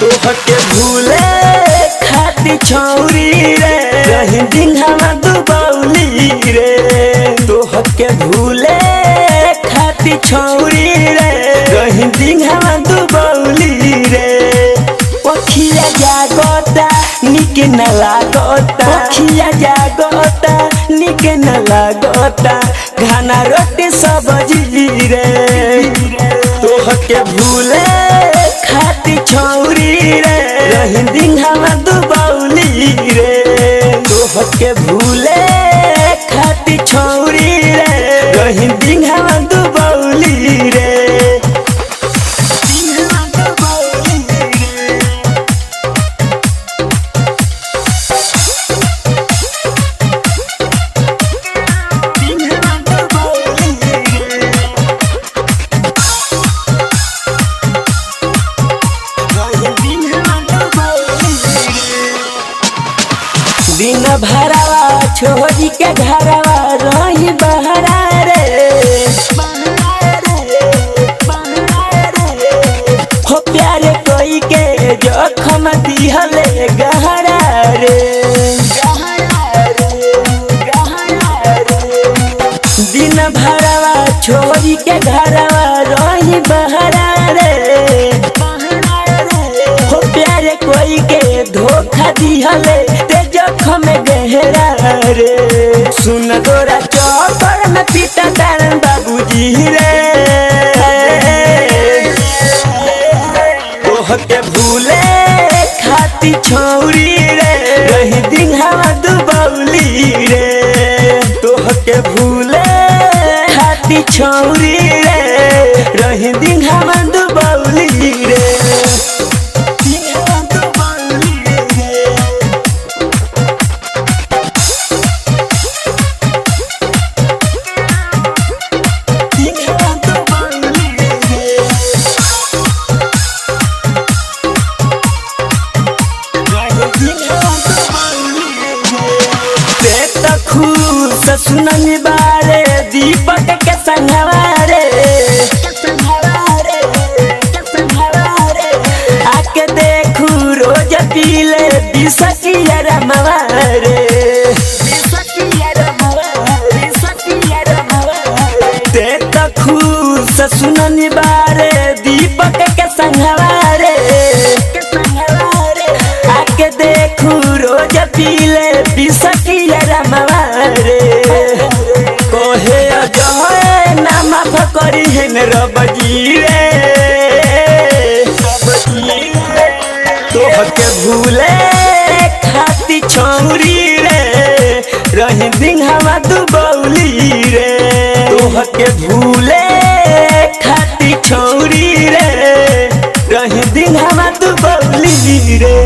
तोहके भूले खाती छौरी रे रही दिंघावा दुबौली रे। तोहके भूले खाती छौरी रे रही दिंघावा दुबौली रे। पखिया जागता निके न लागता, पखिया जागता निके न लागता, घाना रोटी सब्जी रे। तोहके भूले खाती छौरी रे रही दिंघावा दुबौली रे। तोहके भूले खाती छौरी रे रही दिंघावा दुबौली रे। दिन भरावा छोरी के घरवा रही बहरा रे। हो प्यारे कोई के जखम दिहले गहरा रे। दिन भरावा छोरी के घरवा रही बहरा रे। हो प्यारे कोई के धोखा दिहले जखम गहरा रे। सुन तोरा चौपर में पीटा तारन बाबूजी रे। तोहके भूले खाती छौरी रे रही दिंघावा दुबौली रे। तोहके भूले खाती छौरी रे रही दिंघावा दुबौली रे। सुननी बारे दीपक के संघवा रे। आके देखू रोज पीले बिसकिया रमवा रे। ते तखू सुननी बारे दीपक के संघवा रे। आके देखू रोज पीले बिसकिया रमवा रे। कोहे अजय ना माफ करी है रबजी रे। तोहके भूले खाती छौरी रे रही दिंघावा दुबौली रे। तोहके भूले खाती छौरी रे रही दिंघावा दुबौली रे।